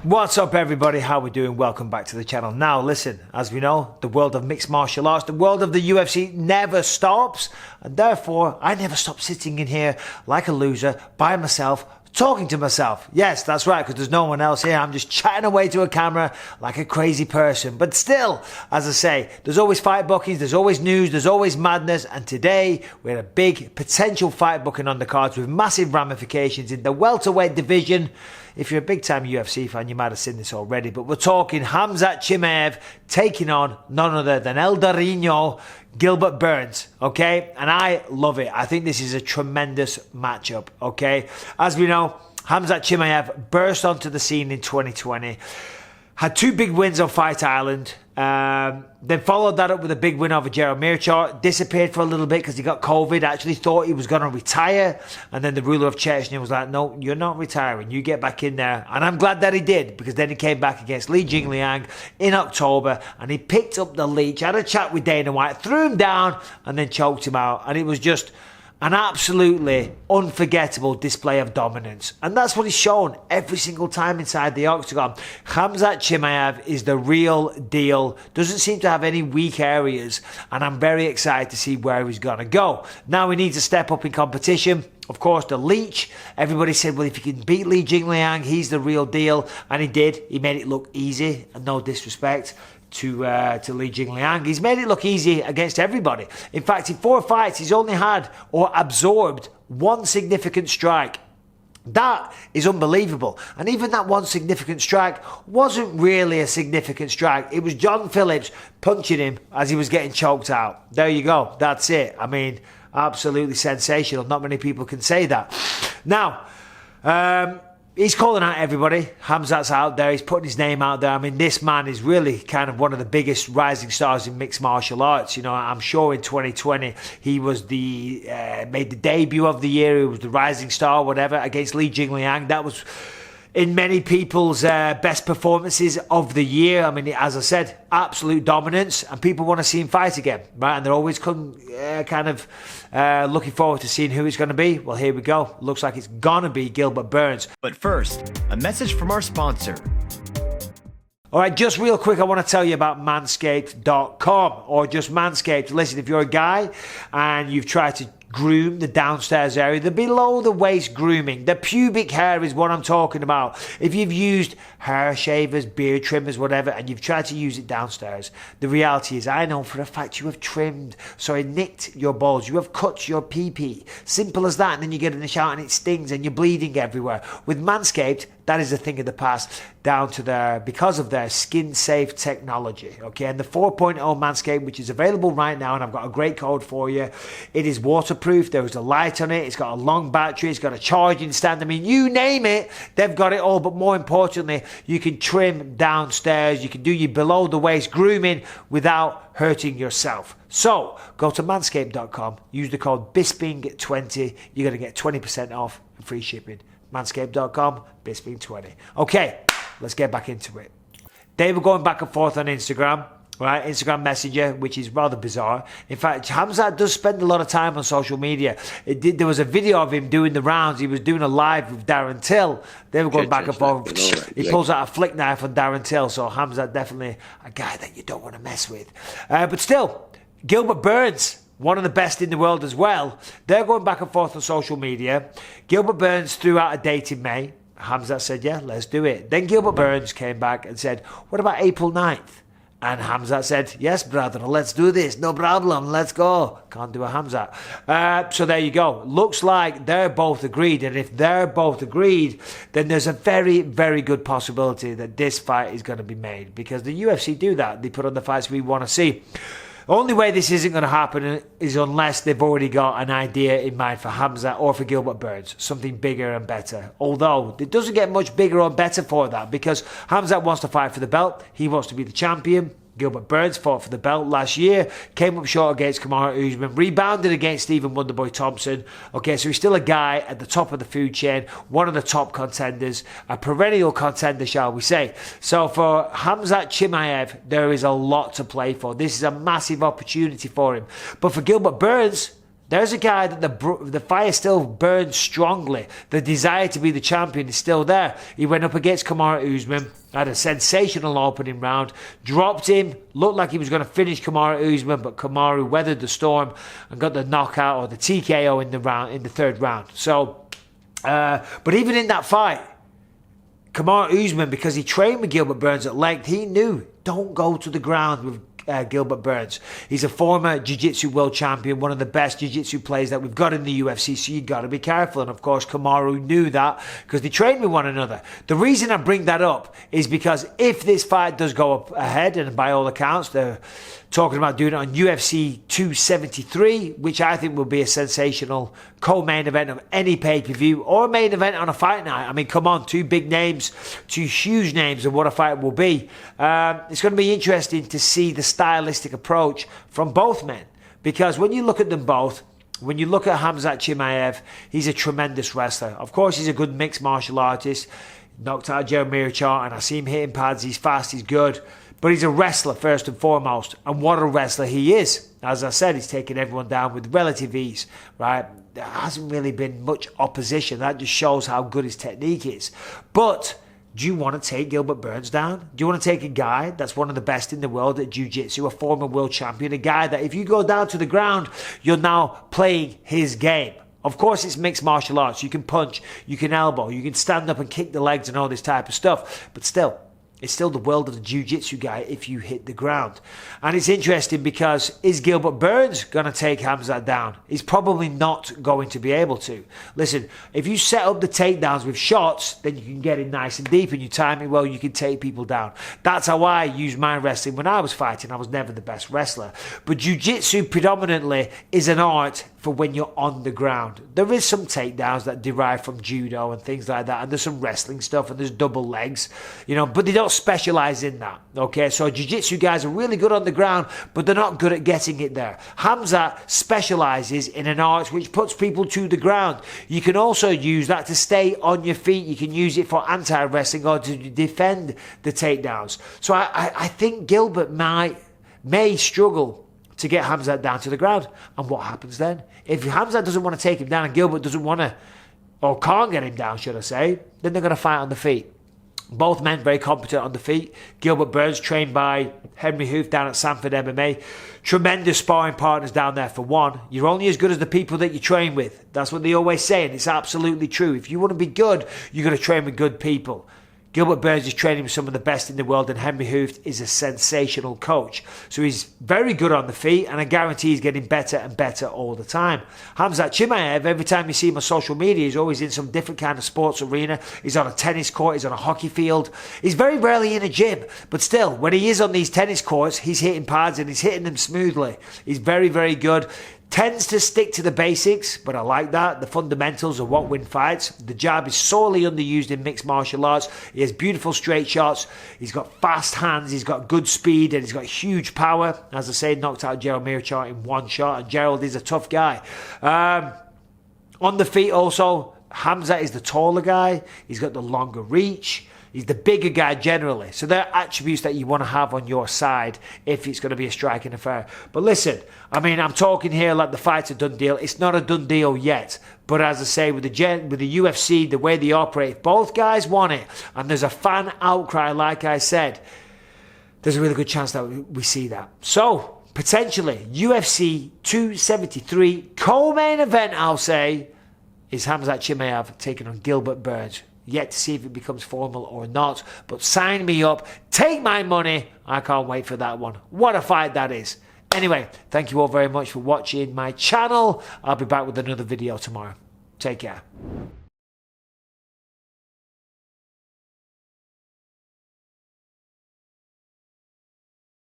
What's up, everybody? How we doing? Welcome back to the channel. Now listen, as we know, the world of mixed martial arts, the world of the UFC never stops, and therefore I never stop sitting in here like a loser by myself, talking to myself. Yes, that's right, because there's no one else here. I'm just chatting away to a camera like a crazy person. But still, as I say, there's always fight bookings, there's always news, there's always madness. And today, we had a big potential fight booking on the cards with massive ramifications in the welterweight division. If you're a big-time UFC fan, you might have seen this already. But we're talking KHAMZAT Chimaev taking on none other than El Dorino, Gilbert Burns, okay? And I love it. I think this is a tremendous matchup, okay? As we know, KHAMZAT Chimaev burst onto the scene in 2020. Had two big wins on Fight Island. Then followed that up with a big win over Gerald Mirchar. Disappeared for a little bit because he got COVID. Actually thought he was going to retire. And then the ruler of Chechnya was like, no, you're not retiring. You get back in there. And I'm glad that he did, because then he came back against Li Jingliang in October. And he picked up the leech, had a chat with Dana White, threw him down, and then choked him out. And it was just an absolutely unforgettable display of dominance. And that's what he's shown every single time inside the octagon. KHAMZAT Chimaev is the real deal. Doesn't seem to have any weak areas. And I'm very excited to see where he's going to go. Now he needs to step up in competition. Of course, the leech. Everybody said, well, if you can beat Li Jingliang, he's the real deal. And he did. He made it look easy. And no disrespect to Li Jingliang. He's made it look easy against everybody. In fact, in 4 fights, he's only had or absorbed one significant strike. That is unbelievable. And even that one significant strike wasn't really a significant strike. It was John Phillips punching him as he was getting choked out. There you go. That's it. I mean, absolutely sensational. Not many people can say that. Now, he's calling out everybody. KHAMZAT's out there. He's putting his name out there. I mean, this man is really kind of one of the biggest rising stars in mixed martial arts. You know, I'm sure in 2020 he was made the debut of the year. He was the rising star, whatever, against Li Jingliang. That was in many people's best performances of the year. I mean, as I said, absolute dominance, and people want to see him fight again, right? And they're always looking forward to seeing who it's going to be. Well, here we go. Looks like it's going to be Gilbert Burns. But first, a message from our sponsor. All right, just real quick, I want to tell you about manscaped.com, or just Manscaped. Listen, if you're a guy and you've tried to groom the downstairs area, the below the waist grooming, the pubic hair is what I'm talking about. If you've used hair shavers, beard trimmers, whatever, and you've tried to use it downstairs, the reality is, I know for a fact you have nicked your balls, you have cut your pee-pee. Simple as that. And then you get in the shower and it stings and you're bleeding everywhere. With Manscaped, that is a thing of the past, because of their skin-safe technology, okay? And the 4.0 Manscaped, which is available right now, and I've got a great code for you. It is waterproof. There is a light on it. It's got a long battery. It's got a charging stand. I mean, you name it, they've got it all. But more importantly, you can trim downstairs. You can do your below-the-waist grooming without hurting yourself. So, go to manscaped.com. Use the code BISPING20. You're going to get 20% off and free shipping. Manscaped.com, BISPING20. Okay, let's get back into it. They were going back and forth on Instagram, right? Instagram Messenger, which is rather bizarre. In fact, KHAMZAT does spend a lot of time on social media. There was a video of him doing the rounds. He was doing a live with Darren Till. They were going back and forth. He pulls out a flick knife on Darren Till. So KHAMZAT definitely a guy that you don't want to mess with. But still, Gilbert Burns, one of the best in the world as well. They're going back and forth on social media. Gilbert Burns threw out a date in May. KHAMZAT said, yeah, let's do it. Then Gilbert Burns came back and said, what about April 9th? And KHAMZAT said, yes, brother, let's do this. No problem. Let's go. Can't do a KHAMZAT. So there you go. Looks like they're both agreed. And if they're both agreed, then there's a very, very good possibility that this fight is going to be made. Because the UFC do that. They put on the fights we want to see. The only way this isn't going to happen is unless they've already got an idea in mind for KHAMZAT or for Gilbert Burns, something bigger and better. Although it doesn't get much bigger or better for that, because KHAMZAT wants to fight for the belt. He wants to be the champion. Gilbert Burns fought for the belt last year, came up short against Kamaru Usman, rebounded against Stephen Wonderboy Thompson. Okay, so he's still a guy at the top of the food chain, one of the top contenders, a perennial contender, shall we say. So for KHAMZAT Chimaev, there is a lot to play for. This is a massive opportunity for him. But for Gilbert Burns, There's a guy that the fire still burns strongly. The desire to be the champion is still there. He went up against Kamaru Usman, had a sensational opening round, dropped him, looked like he was going to finish Kamaru Usman, but Kamaru weathered the storm and got the knockout or the TKO in the third round. So, but even in that fight, Kamaru Usman, because he trained with Gilbert Burns at length, he knew, don't go to the ground with Gilbert Burns. He's a former Jiu-Jitsu world champion, one of the best Jiu-Jitsu players that we've got in the UFC, so you've got to be careful. And of course, Kamaru knew that because they trained with one another. The reason I bring that up is because if this fight does go up ahead, and by all accounts, they're talking about doing it on UFC 273, which I think will be a sensational co-main event of any pay-per-view or a main event on a fight night. I mean, come on, two big names, two huge names of what a fight will be. It's going to be interesting to see the stylistic approach from both men, because when you look at them both, when you look at KHAMZAT Chimaev, he's a tremendous wrestler. Of course, he's a good mixed martial artist, knocked out Gilbert, and I see him hitting pads, he's fast, he's good. But he's a wrestler first and foremost, and what a wrestler he is. As I said, he's taken everyone down with relative ease, right? There hasn't really been much opposition. That just shows how good his technique is. But do you want to take Gilbert Burns down? Do you want to take a guy that's one of the best in the world at jiu-jitsu, a former world champion, a guy that if you go down to the ground, you're now playing his game? Of course, it's mixed martial arts. You can punch, you can elbow, you can stand up and kick the legs and all this type of stuff. But still, it's still the world of the jiu-jitsu guy if you hit the ground. And it's interesting because is Gilbert Burns going to take KHAMZAT down? He's probably not going to be able to. Listen, if you set up the takedowns with shots, then you can get in nice and deep and you time it well, you can take people down. That's how I used my wrestling when I was fighting. I was never the best wrestler. But jiu-jitsu predominantly is an art for when you're on the ground. There is some takedowns that derive from judo and things like that, and there's some wrestling stuff and there's double legs, but they don't specialize in that. Okay, so jiu-jitsu guys are really good on the ground, but they're not good at getting it there. KHAMZAT specializes in an art which puts people to the ground. You can also use that to stay on your feet. You can use it for anti-wrestling or to defend the takedowns. So I think Gilbert may struggle to get KHAMZAT down to the ground. And what happens then? If KHAMZAT doesn't want to take him down and Gilbert doesn't want to, or can't get him down, should I say, then they're going to fight on the feet. Both men very competent on the feet. Gilbert Burns, trained by Henry Hoof down at Sanford MMA. Tremendous sparring partners down there for one. You're only as good as the people that you train with. That's what they always say, and it's absolutely true. If you want to be good, you've got to train with good people. Gilbert Burns is training with some of the best in the world, and Henry Hooft is a sensational coach. So he's very good on the feet, and I guarantee he's getting better and better all the time. KHAMZAT Chimaev, every time you see him on social media, he's always in some different kind of sports arena. He's on a tennis court, he's on a hockey field. He's very rarely in a gym, but still, when he is on these tennis courts, he's hitting pads and he's hitting them smoothly. He's very, very good. Tends to stick to the basics, but I like that. The fundamentals of what win fights. The jab is sorely underused in mixed martial arts. He has beautiful straight shots. He's got fast hands. He's got good speed, and he's got huge power. As I say, knocked out Gerald Meerschaert in one shot, and Gerald is a tough guy. On the feet also, KHAMZAT is the taller guy. He's got the longer reach. He's the bigger guy generally. So they're attributes that you want to have on your side if it's going to be a striking affair. But listen, I mean, I'm talking here like the fight's a done deal. It's not a done deal yet. But as I say, with the UFC, the way they operate, if both guys want it, and there's a fan outcry, like I said, there's a really good chance that we see that. So, potentially, UFC 273 co-main event, I'll say, is KHAMZAT Chimaev taking on Gilbert Burns. Yet to see if it becomes formal or not. But sign me up. Take my money. I can't wait for that one. What a fight that is. Anyway, thank you all very much for watching my channel. I'll be back with another video tomorrow. Take care.